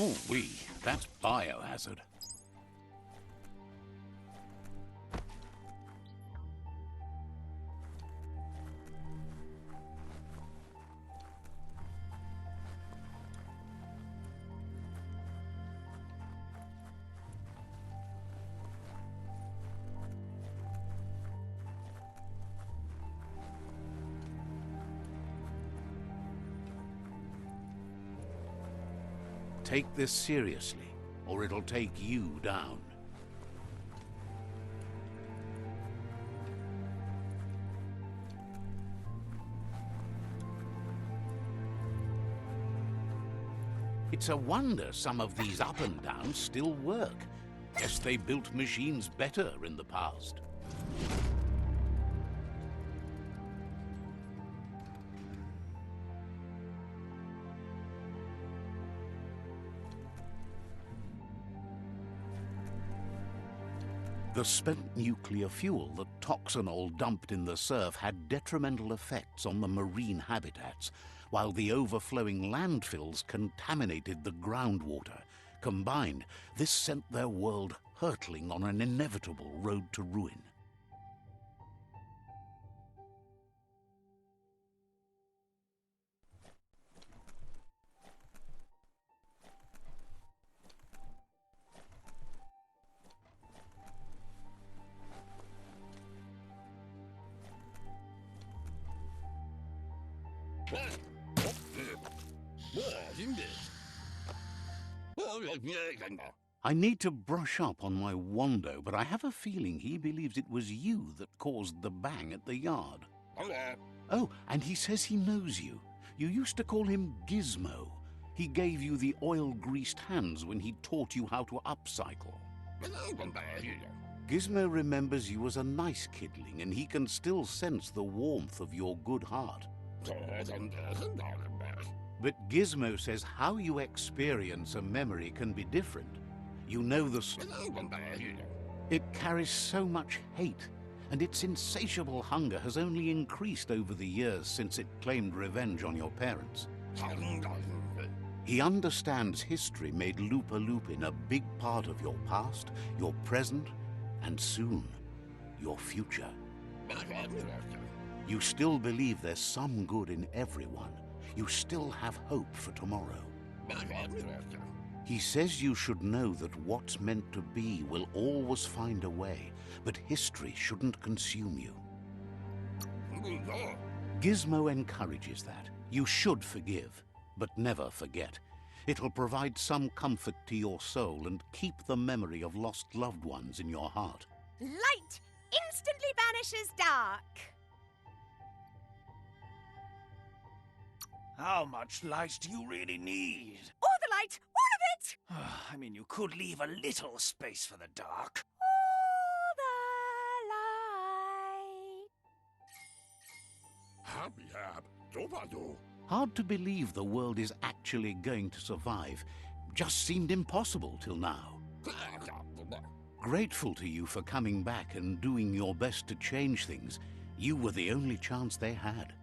Ooh-wee, that's biohazard. Take this seriously, or it'll take you down. It's a wonder some of these up and downs still work. Guess they built machines better in the past. The spent nuclear fuel that Toxanol dumped in the surf had detrimental effects on the marine habitats, while the overflowing landfills contaminated the groundwater. Combined, this sent their world hurtling on an inevitable road to ruin. I need to brush up on my Wando, but I have a feeling he believes it was you that caused the bang at the yard. Oh, and he says he knows you. You used to call him Gizmo. He gave you the oil-greased hands when he taught you how to upcycle. Gizmo remembers you as a nice kidling, and he can still sense the warmth of your good heart. But Gizmo says how you experience a memory can be different. You know it carries so much hate, and its insatiable hunger has only increased over the years since it claimed revenge on your parents. He understands history made Lupa Lupin a big part of your past, your present, and soon, your future. You still believe there's some good in everyone. You still have hope for tomorrow. He says you should know that what's meant to be will always find a way, but history shouldn't consume you. Gizmo encourages that. You should forgive, but never forget. It'll provide some comfort to your soul and keep the memory of lost loved ones in your heart. Light instantly banishes dark. How much light do you really need? All the light, all of it! I mean, you could leave a little space for the dark. All the light. Hard to believe the world is actually going to survive. Just seemed impossible till now. Grateful to you for coming back and doing your best to change things. You were the only chance they had.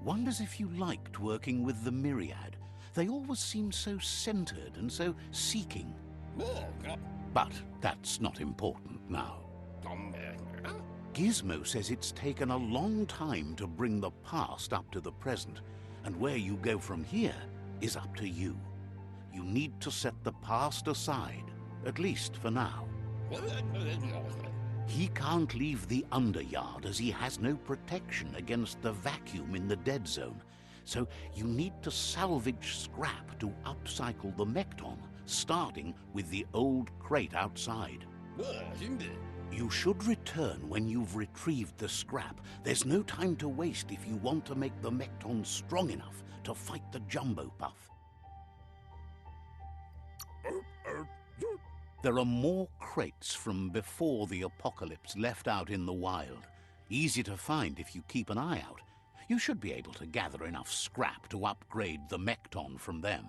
Wonders if you liked working with the Myriad. They always seemed so centered and so seeking. But that's not important now. Gizmo says it's taken a long time to bring the past up to the present, and where you go from here is up to you. You need to set the past aside, at least for now. He can't leave the Underyard as he has no protection against the vacuum in the dead zone. So you need to salvage scrap to upcycle the Mekton, starting with the old crate outside. You should return when you've retrieved the scrap. There's no time to waste if you want to make the Mekton strong enough to fight the Jumbo Puff. There are more crates from before the apocalypse left out in the wild. Easy to find if you keep an eye out. You should be able to gather enough scrap to upgrade the Mekton from them.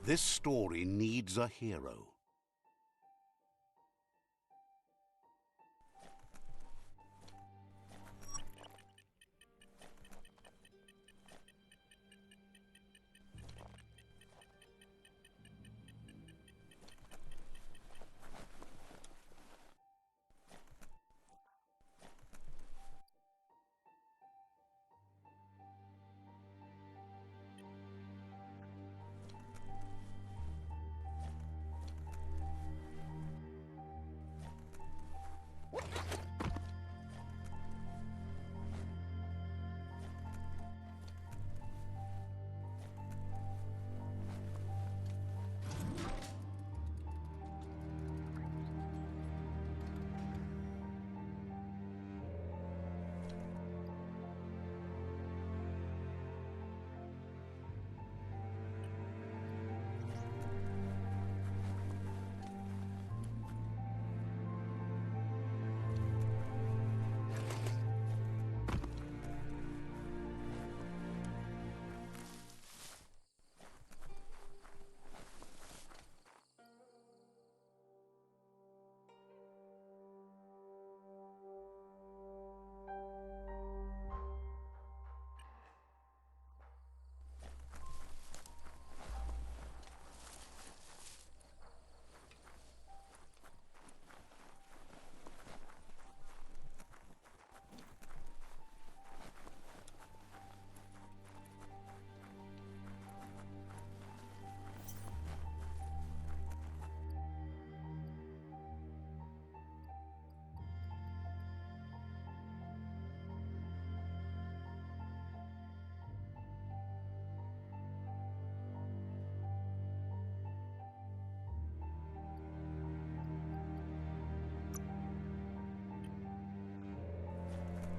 This story needs a hero.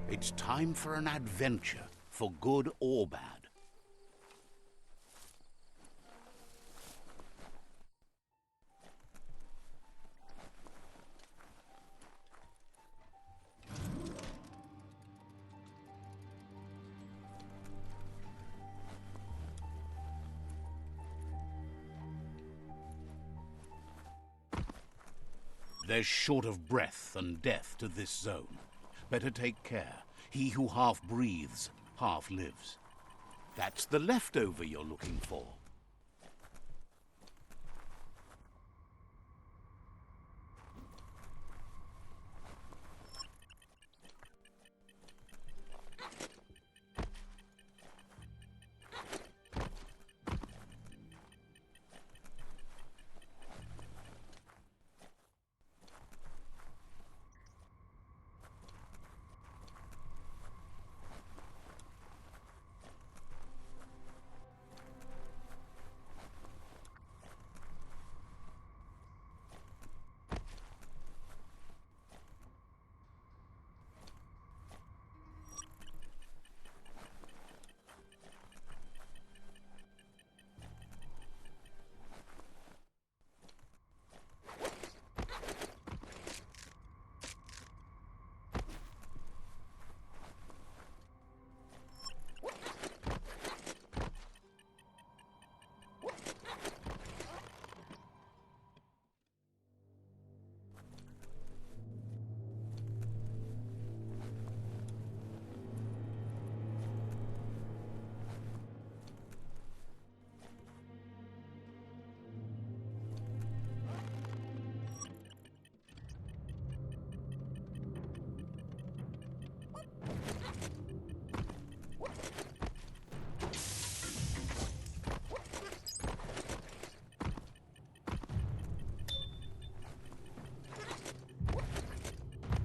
It's time for an adventure, for good or bad. There's short of breath and death to this zone. Better take care. He who half breathes, half lives. That's the leftover you're looking for.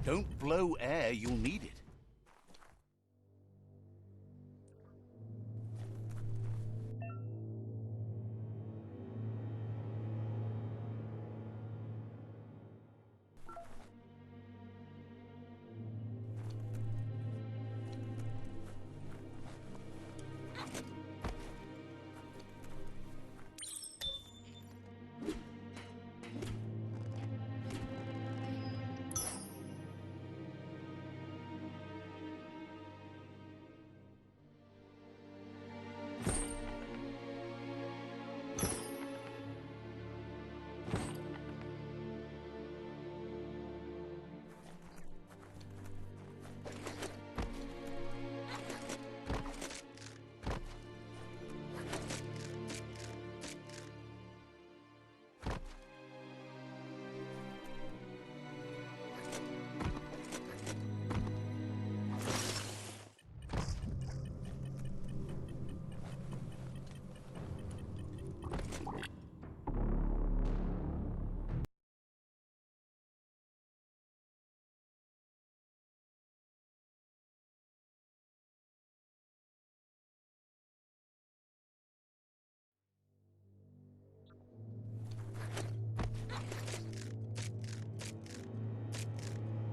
Don't blow air, you'll need it.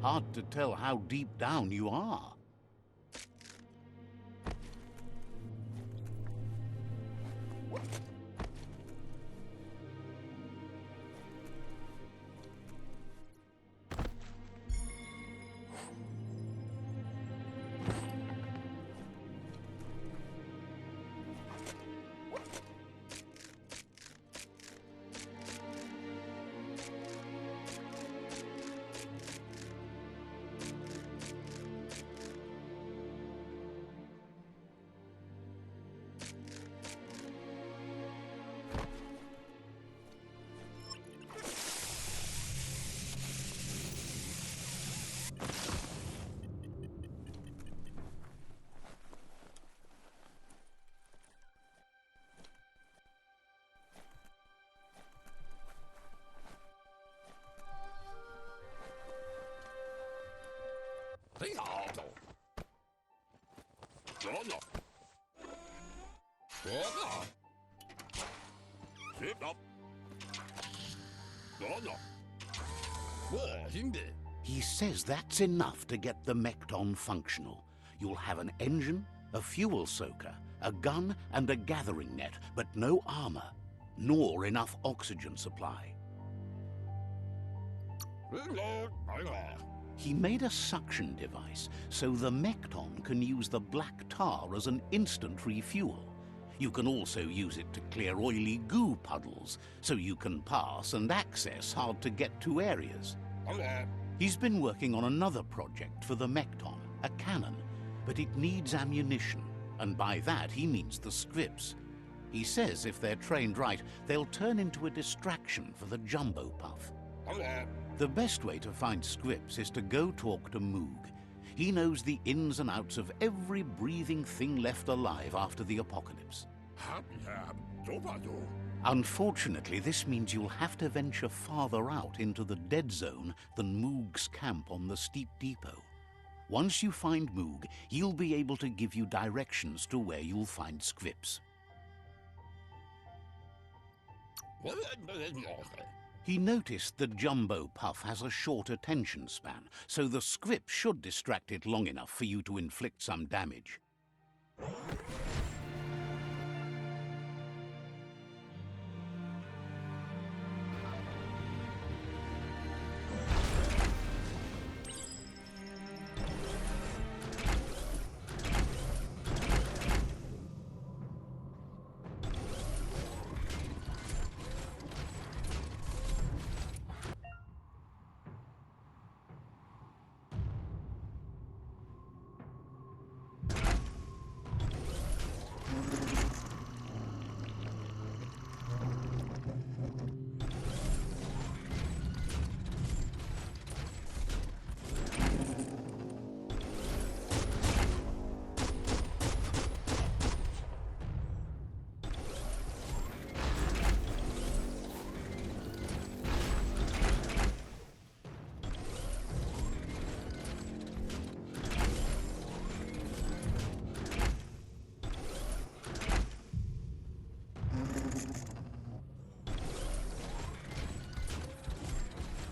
hard to tell how deep down you are. He says that's enough to get the Mekton functional. You'll have an engine, a fuel soaker, a gun, and a gathering net, but no armor, nor enough oxygen supply. He made a suction device so the Mekton can use the black tar as an instant refuel. You can also use it to clear oily goo puddles, so you can pass and access hard-to-get-to areas. He's been working on another project for the Mekton, a cannon, but it needs ammunition, and by that he means the scripts. He says if they're trained right, they'll turn into a distraction for the Jumbo Puff. The best way to find scripts is to go talk to Moog. He knows the ins and outs of every breathing thing left alive after the apocalypse. Unfortunately, this means you'll have to venture farther out into the dead zone than Moog's camp on the steep depot. Once you find Moog, he'll be able to give you directions to where you'll find scripts. He noticed the Jumbo Puff has a short attention span, so the script should distract it long enough for you to inflict some damage.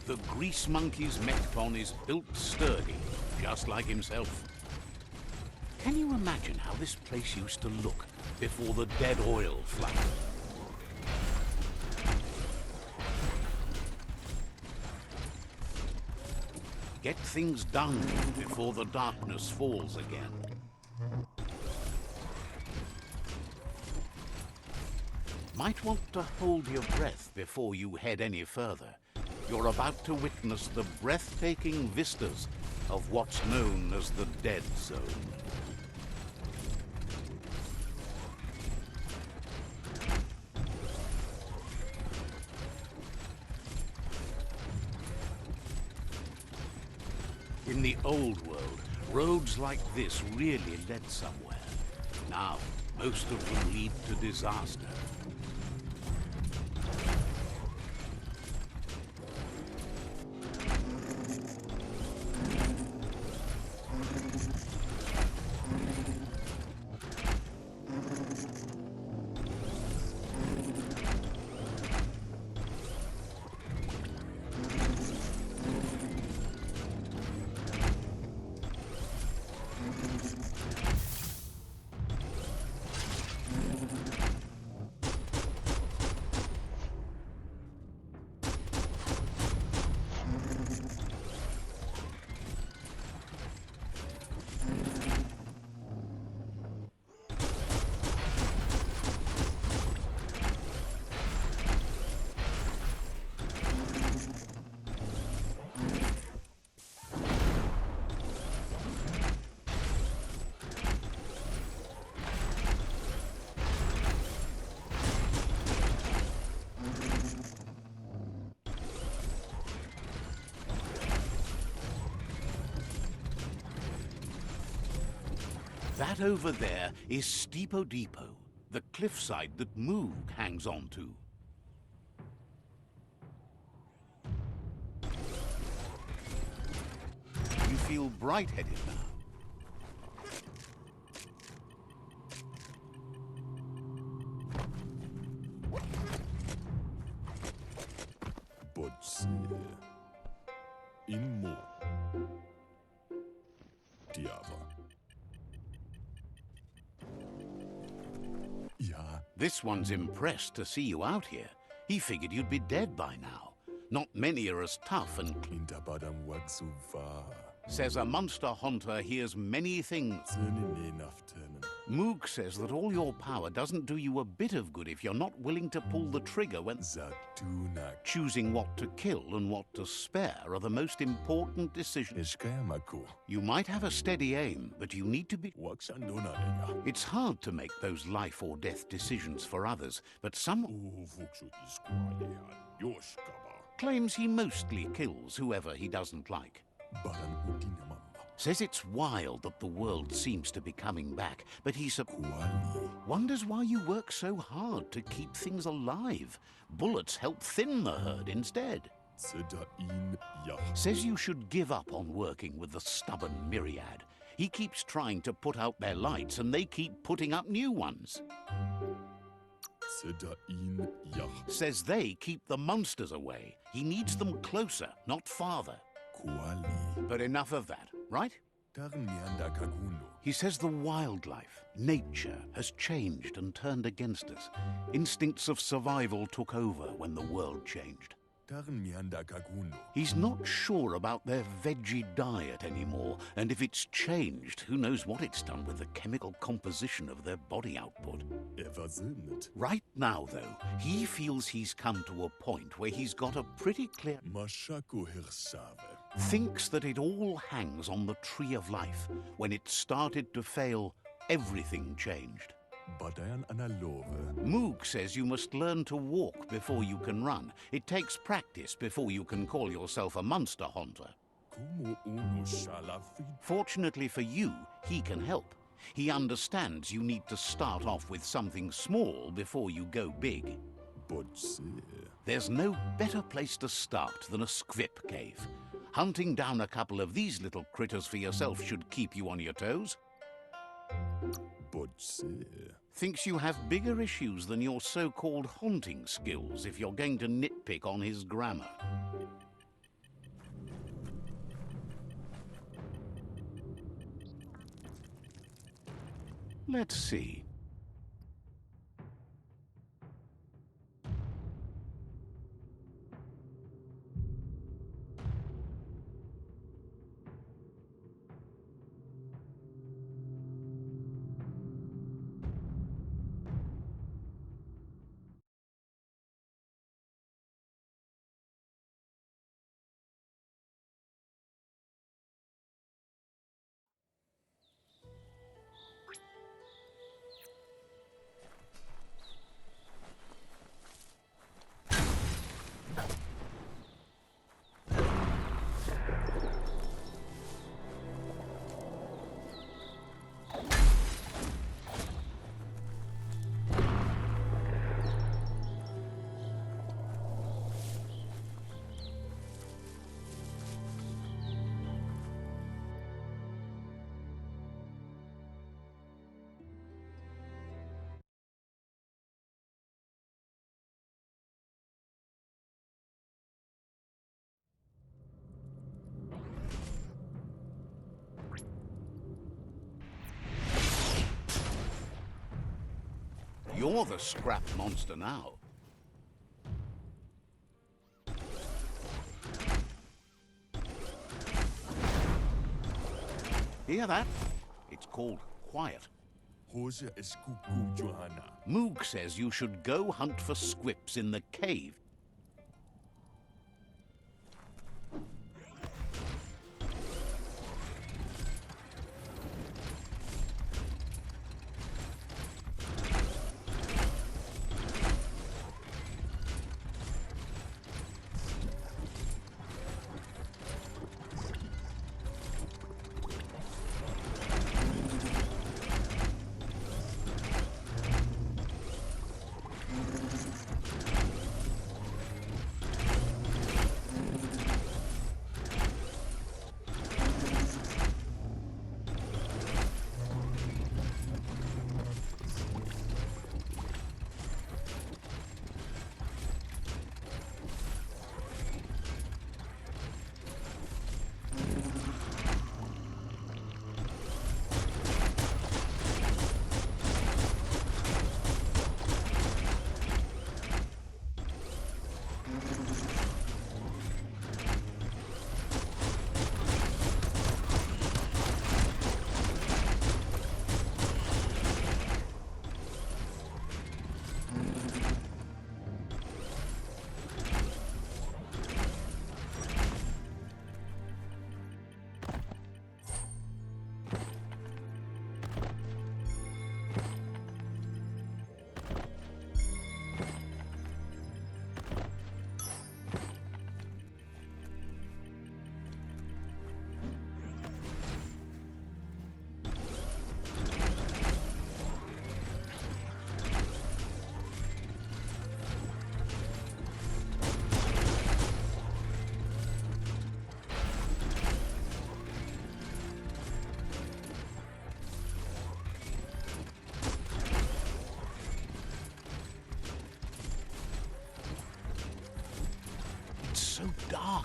The Grease Monkey's Mekton is built sturdy, just like himself. Can you imagine how this place used to look before the dead oil flood? Get things done before the darkness falls again. Might want to hold your breath before you head any further. You're about to witness the breathtaking vistas of what's known as the Dead Zone. In the old world, roads like this really led somewhere. Now, most of them lead to disaster. That over there is Steepo Depot, the cliffside that Moog hangs on to. You feel bright-headed now. Botse. Inmo. Diava. Ja, This one's impressed to see you out here. He figured you'd be dead by now. Not many are as tough and intabadang wagsuva. says a monster hunter hears many things. Zöni naften. Moog says that all your power doesn't do you a bit of good if you're not willing to pull the trigger when Zatunak. choosing what to kill and what to spare are the most important decisions. Eshkayamako. You might have a steady aim, but you need to be... Waksandonarea. It's hard to make those life or death decisions for others, but some Uvuksu iskualean. Yoshkaba. claims he mostly kills whoever he doesn't like. Baran udinamamba. Says it's wild that the world seems to be coming back, but he Kuali. wonders why you work so hard to keep things alive. Bullets help thin the herd instead. Zedain yah. Says you should give up on working with the stubborn myriad. He keeps trying to put out their lights and they keep putting up new ones. Zedain yah. Says they keep the monsters away. He needs them closer, not farther. Kuali. But enough of that, right? Darnianda kaguno. He says the wildlife, nature, has changed and turned against us. Instincts of survival took over when the world changed. Darnianda kaguno. He's not sure about their veggie diet anymore, and if it's changed, who knows what it's done with the chemical composition of their body output. Eversinnet. Right now, though, he feels he's come to a point where he's got a pretty clear... Mashako hirsave. Thinks that it all hangs on the tree of life. When it started to fail, everything changed. Badayan analove. Moog says you must learn to walk before you can run. It takes practice before you can call yourself a monster hunter. Como uno shalafid. Fortunately for you, he can help. He understands you need to start off with something small before you go big. Botse. There's no better place to start than a squip cave. Hunting down a couple of these little critters for yourself should keep you on your toes. Botse. Thinks you have bigger issues than your so-called haunting skills if you're going to nitpick on his grammar. Let's see. You're the scrap monster now. Hear that? It's called quiet. Hoja eskuku Johanna. Moog says you should go hunt for squips in the cave.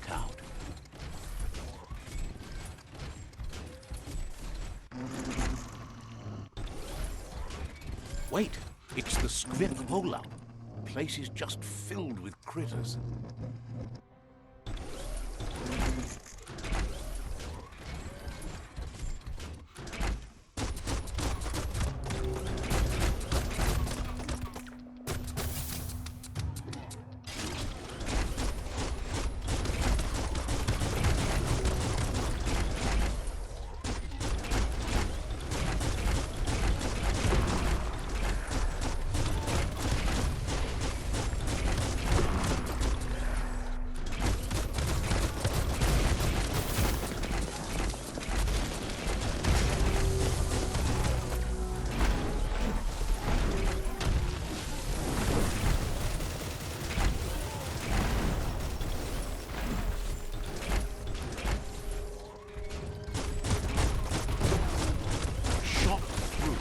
duck out. Wait, it's the Scrip hole-up. Place is just filled with critters. Shot through.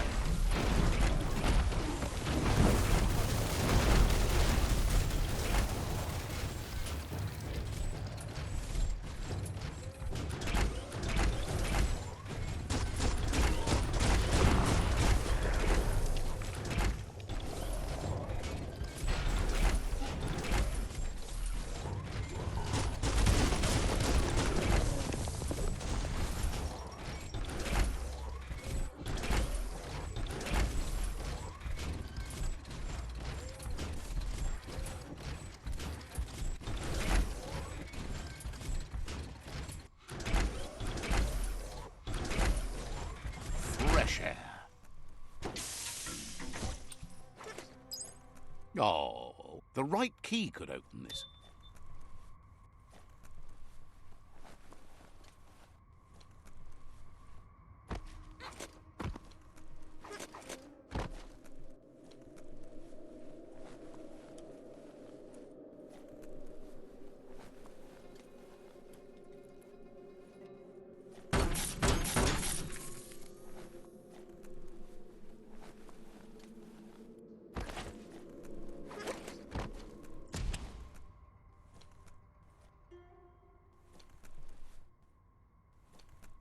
Fresh air. Oh, the right key could open this.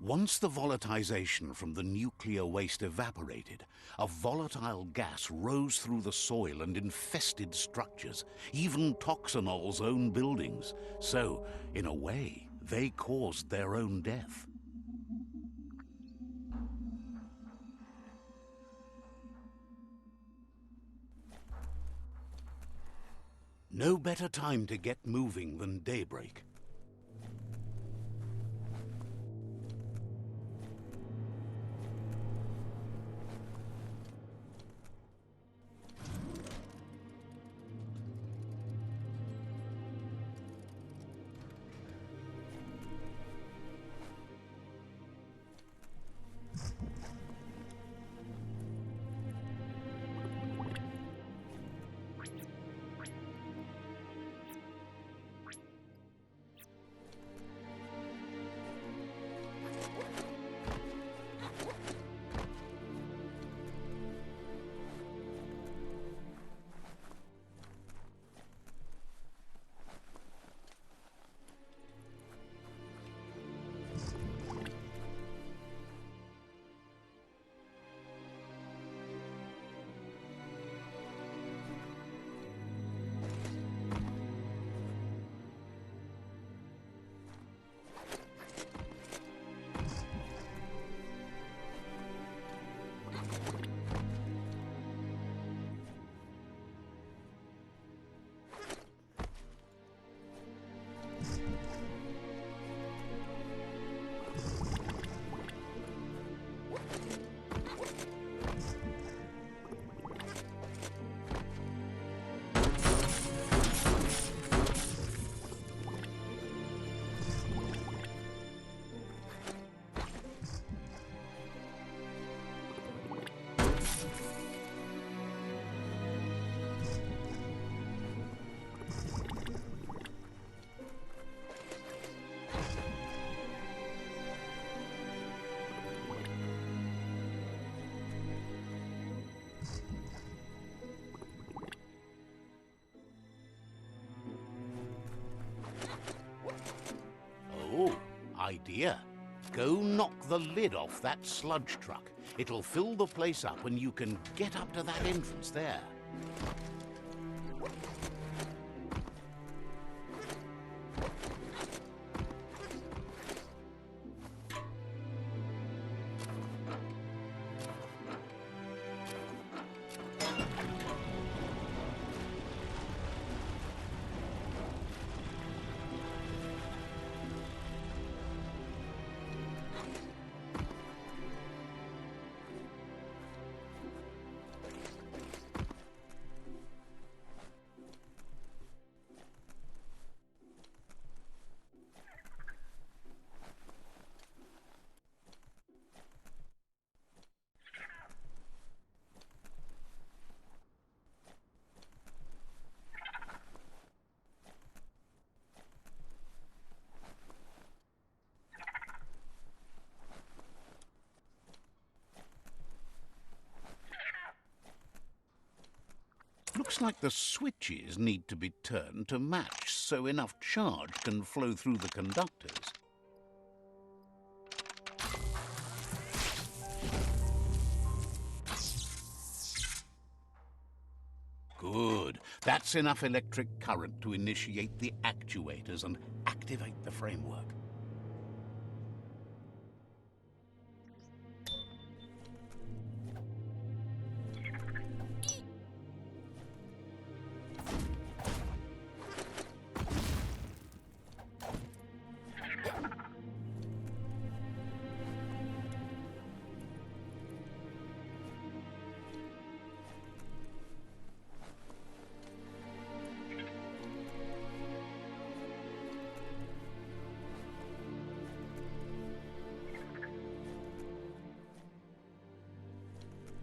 Once the volatilization from the nuclear waste evaporated, a volatile gas rose through the soil and infested structures, even Toxanol's own buildings. So, in a way, they caused their own death. No better time to get moving than daybreak. idea. Go knock the lid off that sludge truck. It'll fill the place up and you can get up to that entrance there. Looks like the switches need to be turned to match so enough charge can flow through the conductors. Good. That's enough electric current to initiate the actuators and activate the framework.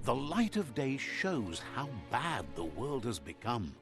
The light of day shows how bad the world has become.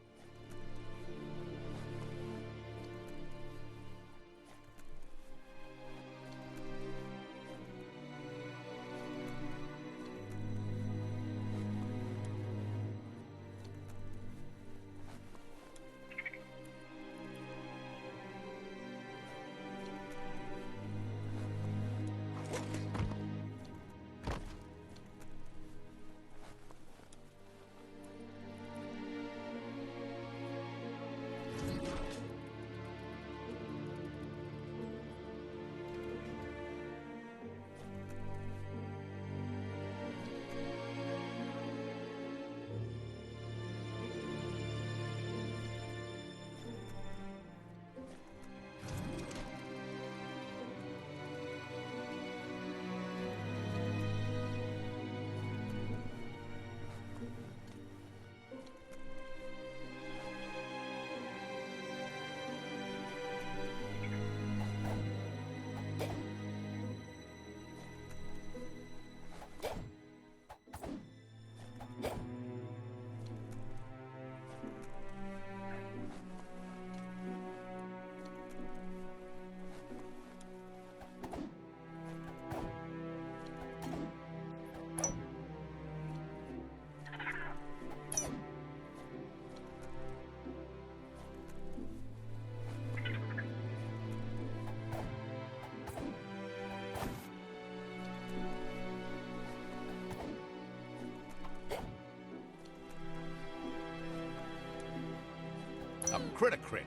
A crit.